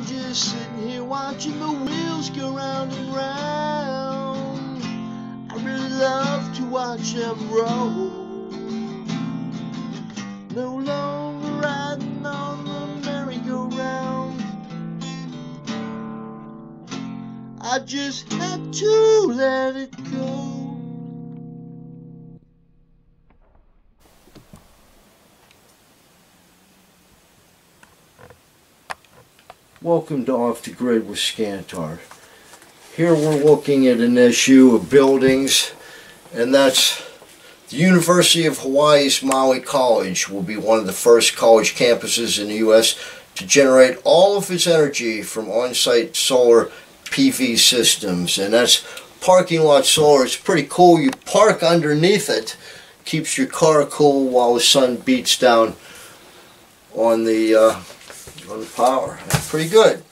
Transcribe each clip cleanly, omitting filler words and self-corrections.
just sitting here watching the wheels go round and round. I really love to watch them roll. No longer riding on the merry-go-round. I just had to let it go. Welcome to Off the Grid with Skantar. Here we're looking at an issue of buildings, and that's the University of Hawaii's Maui College will be one of the first college campuses in the U.S. to generate all of its energy from on-site solar PV systems, and that's parking lot solar. It's pretty cool. You park underneath it, keeps your car cool while the sun beats down on the power. That's pretty good.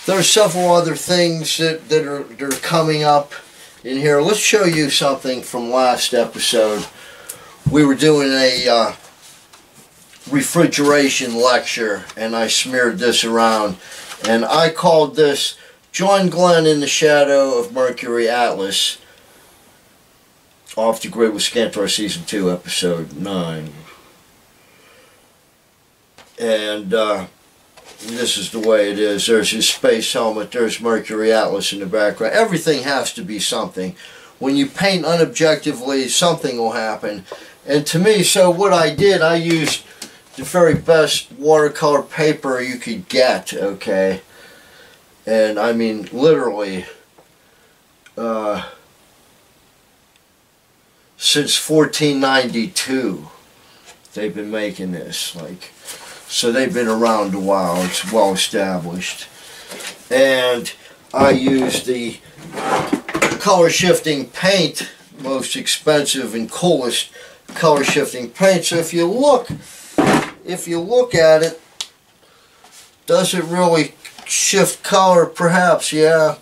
There are several other things that are coming up in here. Let's show you something from last episode. We were doing a refrigeration lecture, and I smeared this around, and I called this John Glenn in the Shadow of Mercury Atlas. Off the Grid with Skantar Season 2, Episode 9. And this is the way it is. There's his space helmet, there's Mercury Atlas in the background. Everything has to be something. When you paint unobjectively, something will happen. And to me, so what I did, I used the very best watercolor paper you could get, okay? And I mean, literally, since 1492, they've been making this, like... So they've been around a while. It's well established. And I used the color shifting paint, most expensive and coolest color shifting paint. So if you look at it, does it really shift color? Perhaps, yeah.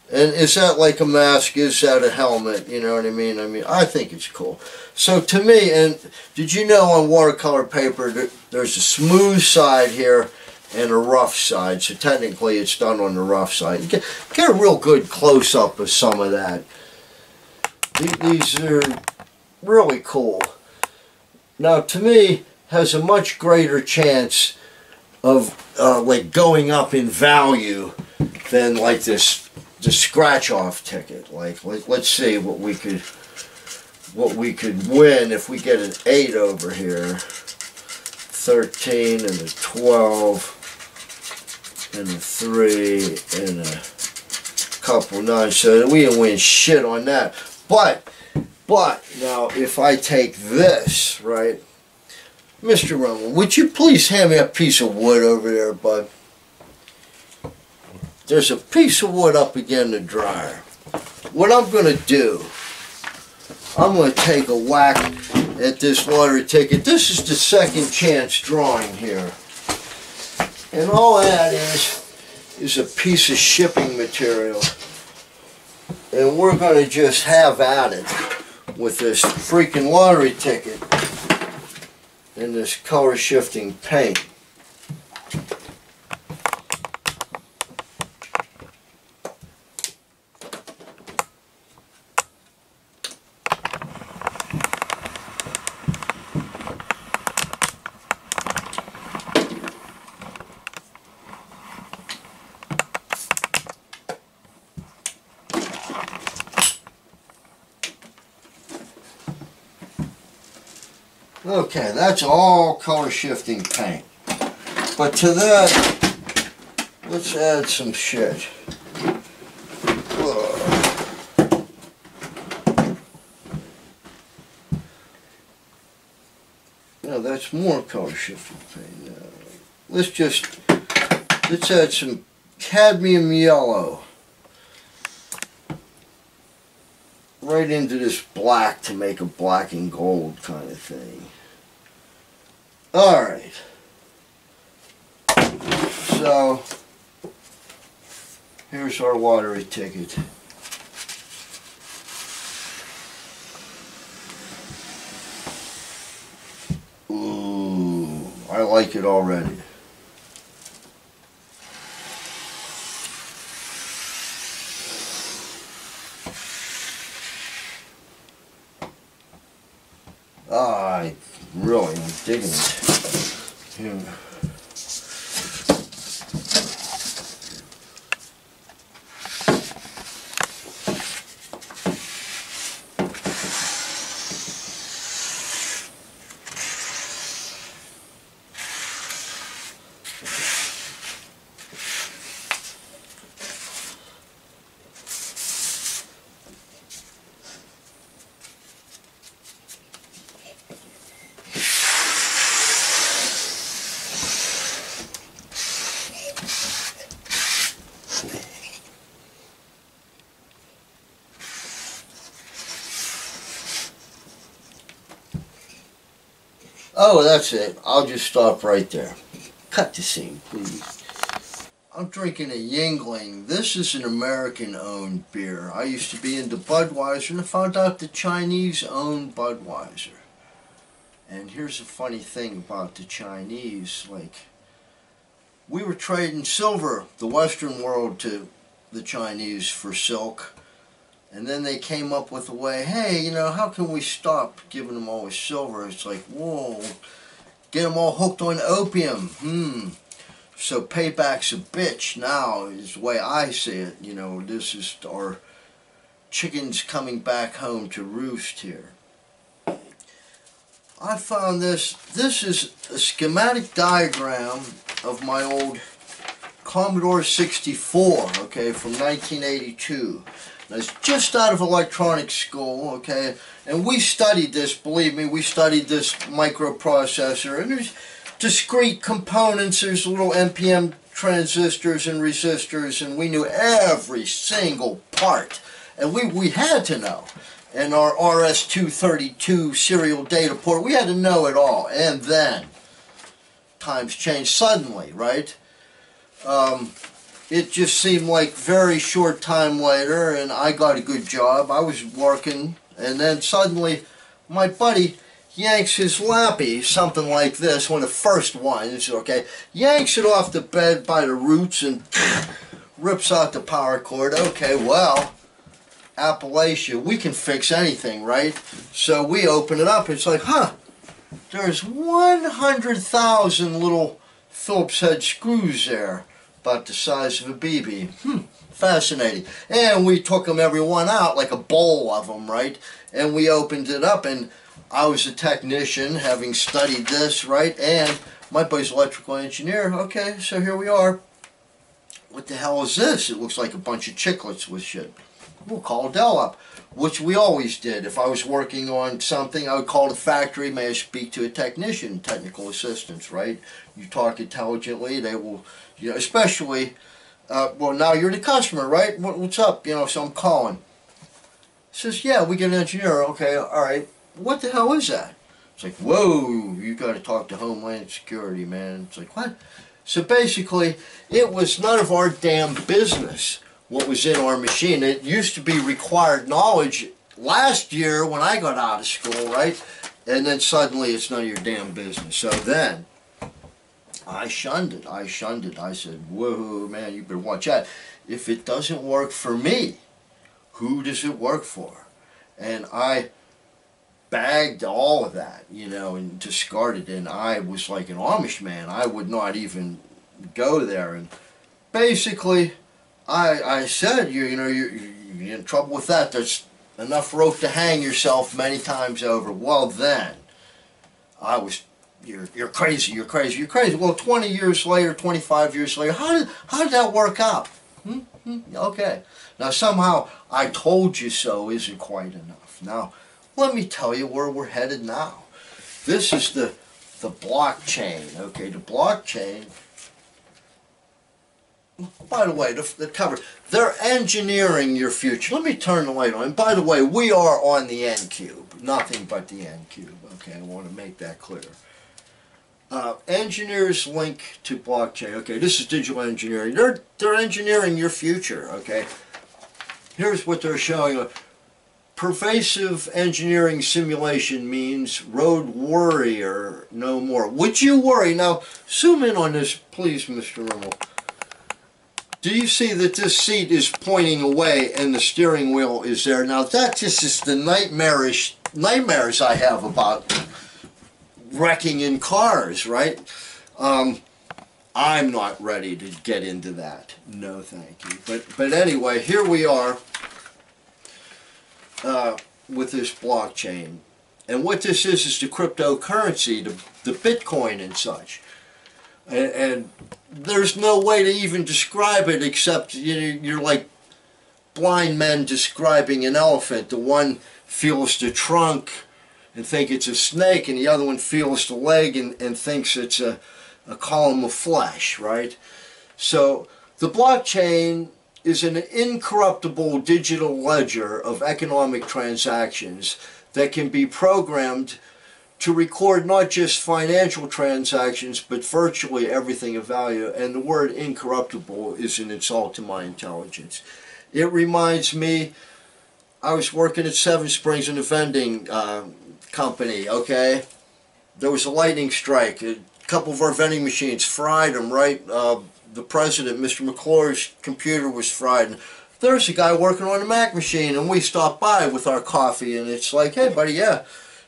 And is that like a mask? Is that a helmet? You know what I mean? I think it's cool. So to me, and did you know on watercolor paper there's a smooth side here and a rough side? So technically it's done on the rough side. You get a real good close-up of some of that. These are really cool. Now to me, has a much greater chance of like going up in value than like the scratch-off ticket. Like let's see what we could win if we get an 8 over here. 13 and a 12 and a 3 and a couple 9. So we didn't win shit on that. But now if I take this, right, Mr. Rumble, would you please hand me a piece of wood over there, bud? There's a piece of wood up again in the dryer. What I'm going to do, I'm going to take a whack at this lottery ticket. This is the second chance drawing here. And all that is a piece of shipping material. And we're going to just have at it with this freaking lottery ticket and this color shifting paint. Okay, that's all color shifting paint. But to that, let's add some shit. Now that's more color shifting paint. Let's add some cadmium yellow right into this black to make a black and gold kind of thing. Alright. So, here's our lottery ticket. Ooh, I like it already. Really, I'm digging it. Yeah. Oh, that's it. I'll just stop right there. Cut the scene, please. I'm drinking a Yingling. This is an American-owned beer. I used to be into Budweiser, and I found out the Chinese own Budweiser. And here's a funny thing about the Chinese. Like, we were trading silver, the Western world, to the Chinese for silk. And then they came up with a way, hey, you know, how can we stop giving them all this silver? It's like, whoa, get them all hooked on opium. So payback's a bitch now, is the way I see it. You know, this is our chickens coming back home to roost here. I found this. This is a schematic diagram of my old Commodore 64, okay, from 1982. I was just out of electronics school, okay, and we studied this, believe me, we studied this microprocessor, and there's discrete components, there's little NPN transistors and resistors, and we knew every single part, and we had to know. And our RS-232 serial data port, we had to know it all, and then times changed suddenly, right? It just seemed like very short time later, and I got a good job. I was working, and then suddenly my buddy yanks his lappy, something like this, one of the first ones, okay, yanks it off the bed by the roots and rips out the power cord. Okay, well, Appalachia, we can fix anything, right? So we open it up. It's like, huh, there's 100,000 little Phillips head screws there, about the size of a BB. Fascinating. And we took them every one out, like a bowl of them, right? And we opened it up, and I was a technician, having studied this, right? And my buddy's electrical engineer. Okay, so here we are. What the hell is this? It looks like a bunch of chiclets with shit. We'll call Dell up, which we always did. If I was working on something, I would call the factory, may I speak to a technician, technical assistance, right? You talk intelligently, they will, you know, especially, well, now you're the customer, right? What's up? You know, so I'm calling. He says, yeah, we get an engineer. Okay, all right. What the hell is that? It's like, whoa, you got to talk to Homeland Security, man. It's like, what? So basically, it was none of our damn business what was in our machine. It used to be required knowledge last year when I got out of school, right? And then suddenly it's none of your damn business. So then I shunned it. I said, whoa, man, you better watch out. If it doesn't work for me, who does it work for? And I bagged all of that, you know, and discarded. And I was like an Amish man. I would not even go there. And basically, I said, you know, you're in trouble with that. There's enough rope to hang yourself many times over. Well, then, I was, you're crazy, you're crazy, you're crazy. Well, 20 years later, 25 years later, how did that work out? Okay. Now, somehow, I told you so isn't quite enough. Now, let me tell you where we're headed now. This is the blockchain, okay? The blockchain. By the way, the cover, they're engineering your future. Let me turn the light on. And by the way, we are on the N-cube. Nothing but the N-cube. Okay, I want to make that clear. Engineers link to blockchain. Okay, this is digital engineering. They're engineering your future, okay? Here's what they're showing. Pervasive engineering simulation means road warrior no more. Would you worry? Now, zoom in on this, please, Mr. Rimmel. Do you see that this seat is pointing away and the steering wheel is there? Now that just is the nightmares I have about wrecking in cars, right? I'm not ready to get into that. No, thank you. But anyway, here we are with this blockchain. And what this is the cryptocurrency, the Bitcoin and such. And there's no way to even describe it except you're like blind men describing an elephant. The one feels the trunk and think it's a snake, and the other one feels the leg and thinks it's a column of flesh, right? So the blockchain is an incorruptible digital ledger of economic transactions that can be programmed to record not just financial transactions, but virtually everything of value. And the word incorruptible is an insult to my intelligence. It reminds me, I was working at Seven Springs in a vending company, okay? There was a lightning strike. A couple of our vending machines fried them, right? The president, Mr. McClure's computer was fried. And there's a guy working on a Mac machine, and we stopped by with our coffee, and it's like, hey, buddy, yeah.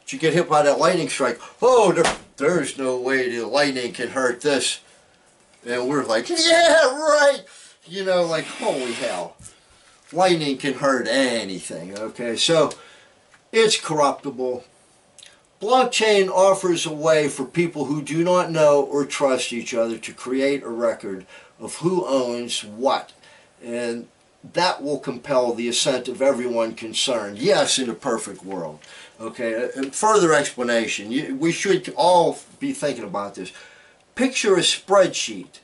Did you get hit by that lightning strike? Oh, there's no way the lightning can hurt this. And we're like, yeah, right. You know, like, holy hell. Lightning can hurt anything, okay? So, it's corruptible. Blockchain offers a way for people who do not know or trust each other to create a record of who owns what. And that will compel the assent of everyone concerned. Yes, in a perfect world. Okay, and further explanation. We should all be thinking about this. Picture a spreadsheet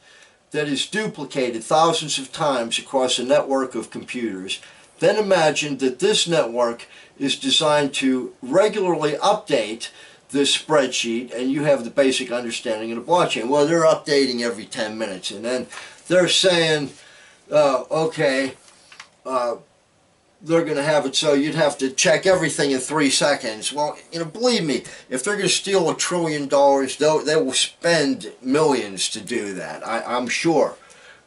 that is duplicated thousands of times across a network of computers. Then imagine that this network is designed to regularly update this spreadsheet, and you have the basic understanding of the blockchain. Well, they're updating every 10 minutes, and then they're saying, okay, they're going to have it so you'd have to check everything in 3 seconds. Well, believe me, if they're going to steal $1 trillion, they will spend millions to do that. I'm sure.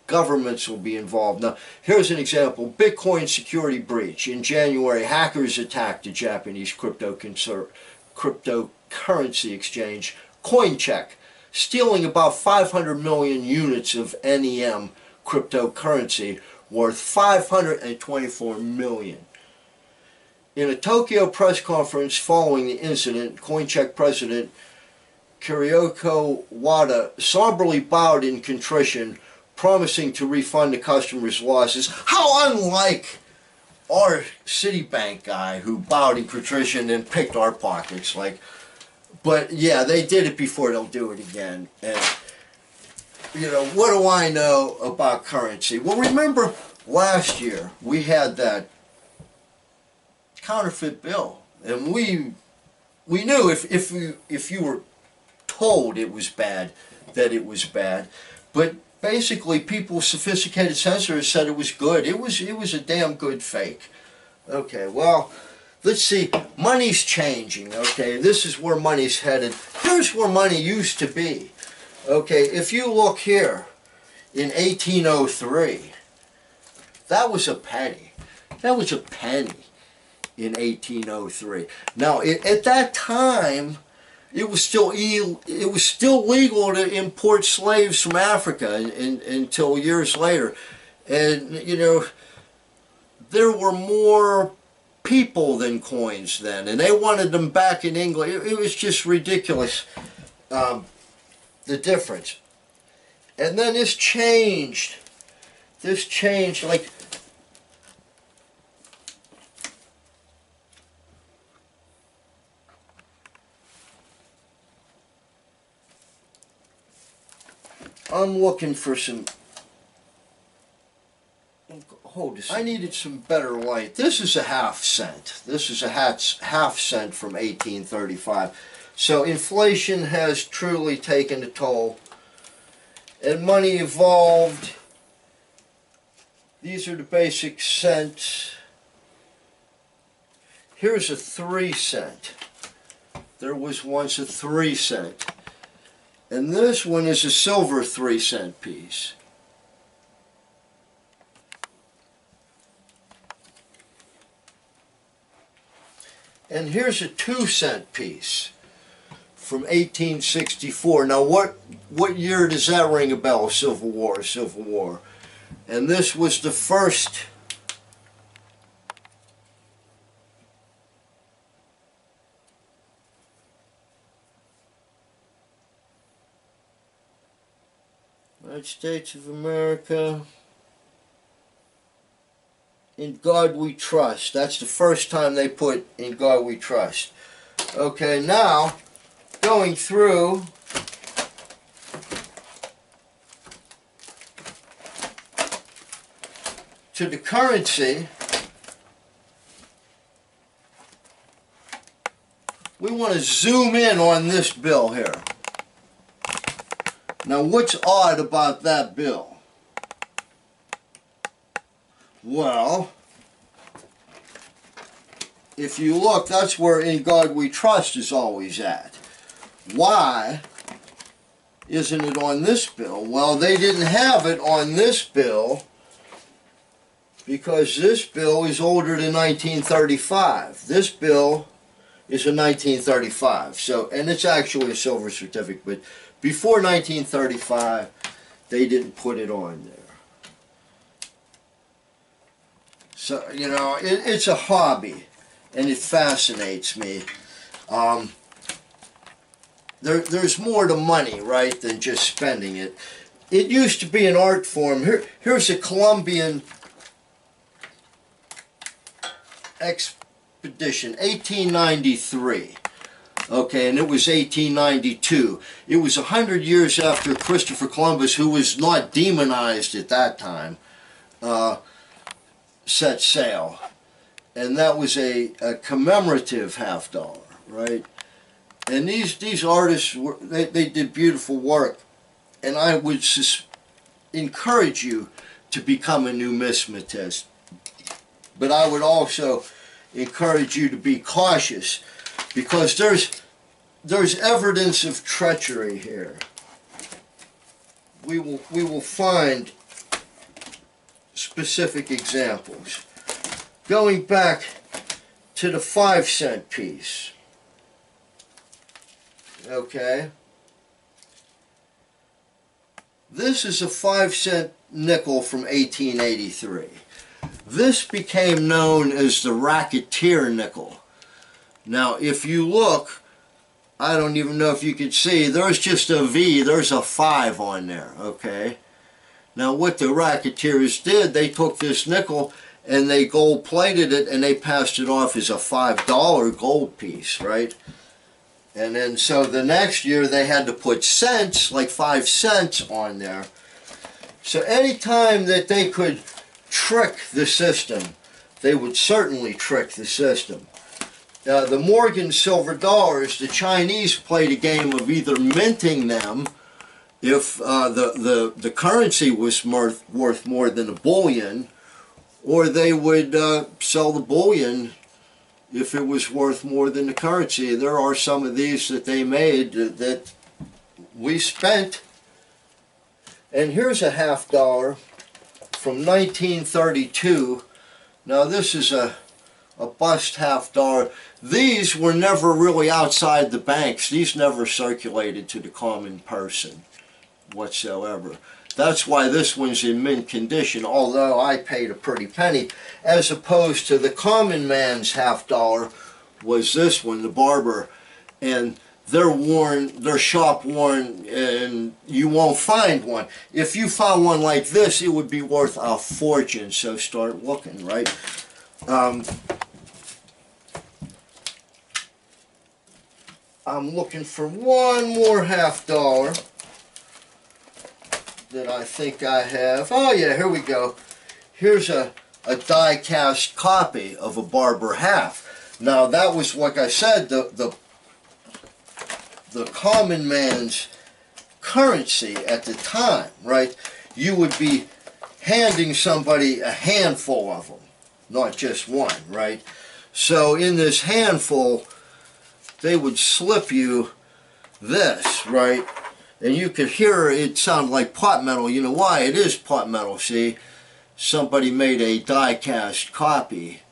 Governments will be involved. Now, here's an example. Bitcoin security breach. In January, hackers attacked a Japanese cryptocurrency exchange, CoinCheck, stealing about 500 million units of NEM cryptocurrency worth 524 million. In a Tokyo press conference following the incident, CoinCheck president Kyoko Wada somberly bowed in contrition, promising to refund the customers' losses. How unlike our Citibank guy who bowed in contrition and picked our pockets. But yeah, they did it before, they'll do it again. And what do I know about currency? Well, remember last year we had that counterfeit bill, and we knew if you were told it was bad, that it was bad. But basically, people with sophisticated sensors said it was good. It was a damn good fake. Okay, well, let's see. Money's changing. Okay, this is where money's headed. Here's where money used to be. Okay, if you look here, in 1803, that was a penny. That was a penny in 1803. Now, at that time, it was still legal to import slaves from Africa until years later. And, there were more people than coins then, and they wanted them back in England. It was just ridiculous. The difference. And then this changed. I'm looking for some. Hold this. I needed some better light. This is a half cent. This is a half cent from 1835. So inflation has truly taken a toll, and money evolved. These are the basic cents. Here's a 3 cent. There was once a 3 cent. And this one is a silver 3 cent piece. And here's a 2 cent piece from 1864. Now what year does that ring a bell? Civil War, Civil War. And this was the first United States of America. In God We Trust. That's the first time they put In God We Trust. Okay, now going through to the currency, we want to zoom in on this bill here. Now what's odd about that bill? Well, if you look, that's where In God We Trust is always at. Why isn't it on this bill? Well, they didn't have it on this bill because this bill is older than 1935. This bill is a 1935. So, and it's actually a silver certificate, but before 1935, they didn't put it on there. So, you know, it's a hobby, and it fascinates me. There's more to money, right, than just spending it. It used to be an art form. Here's a Colombian expedition, 1893. Okay, and it was 1892. It was 100 years after Christopher Columbus, who was not demonized at that time, set sail. And that was a commemorative $50, right? And these artists, they did beautiful work. And I would encourage you to become a numismatist. But I would also encourage you to be cautious, because there's evidence of treachery here. We will find specific examples. Going back to the 5-cent piece. Okay. This is a 5-cent nickel from 1883. This became known as the racketeer nickel. Now, if you look, I don't even know if you can see, there's just a V, there's a 5 on there, okay? Now, what the racketeers did, they took this nickel and they gold-plated it, and they passed it off as a $5 gold piece, right? And then, so the next year, they had to put cents, like 5 cents on there. So anytime that they could trick the system, they would certainly trick the system. The Morgan silver dollars, the Chinese played a game of either minting them if the currency was worth more than a bullion, or they would sell the bullion if it was worth more than the currency. There are some of these that they made that we spent. And here's a $50 from 1932. Now this is a bust $50. These were never really outside the banks. These never circulated to the common person whatsoever. That's why this one's in mint condition, although I paid a pretty penny, as opposed to the common man's $50 was this one, the barber, and they're worn, they're shop worn, and you won't find one. If you found one like this, it would be worth a fortune, so start looking, right? I'm looking for one more $50 that I think I have. Oh yeah, here we go. Here's a die-cast copy of a Barber half. Now that was, like I said, the common man's currency at the time, right? You would be handing somebody a handful of them, not just one, right? So in this handful, they would slip you this, right? And you could hear it sound like pot metal. You know why? It is pot metal, see? Somebody made a die-cast copy.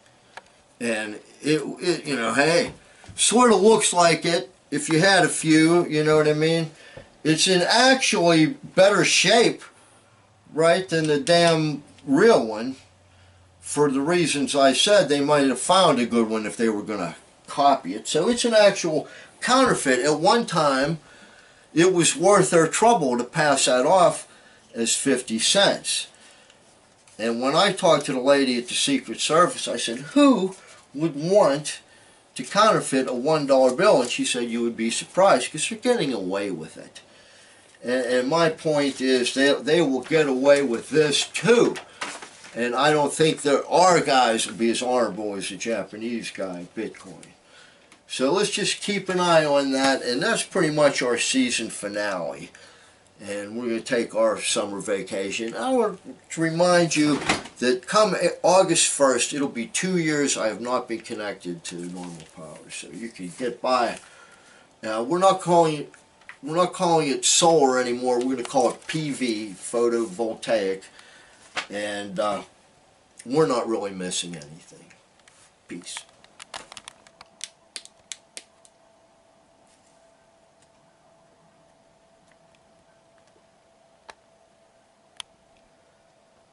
And it, you know, hey, sort of looks like it. if you had a few, you know what I mean? It's in actually better shape, right, than the damn real one. For the reasons I said, they might have found a good one if they were going to copy it. So it's an actual counterfeit. At one time, it was worth their trouble to pass that off as 50 cents. And when I talked to the lady at the Secret Service, I said, who would want to counterfeit a $1 bill? And she said, you would be surprised, because they're getting away with it. And my point is, they will get away with this too. And I don't think that our guys will be as honorable as the Japanese guy, Bitcoin. So let's just keep an eye on that, and that's pretty much our season finale. And we're going to take our summer vacation. I want to remind you that come August 1st, it'll be 2 years I have not been connected to normal power. So you can get by. Now, we're not calling it solar anymore. We're going to call it PV, photovoltaic. And we're not really missing anything. Peace.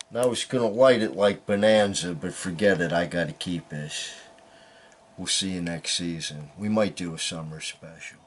Now I was going to light it like Bonanza, but forget it. I got to keep this. We'll see you next season. We might do a summer special.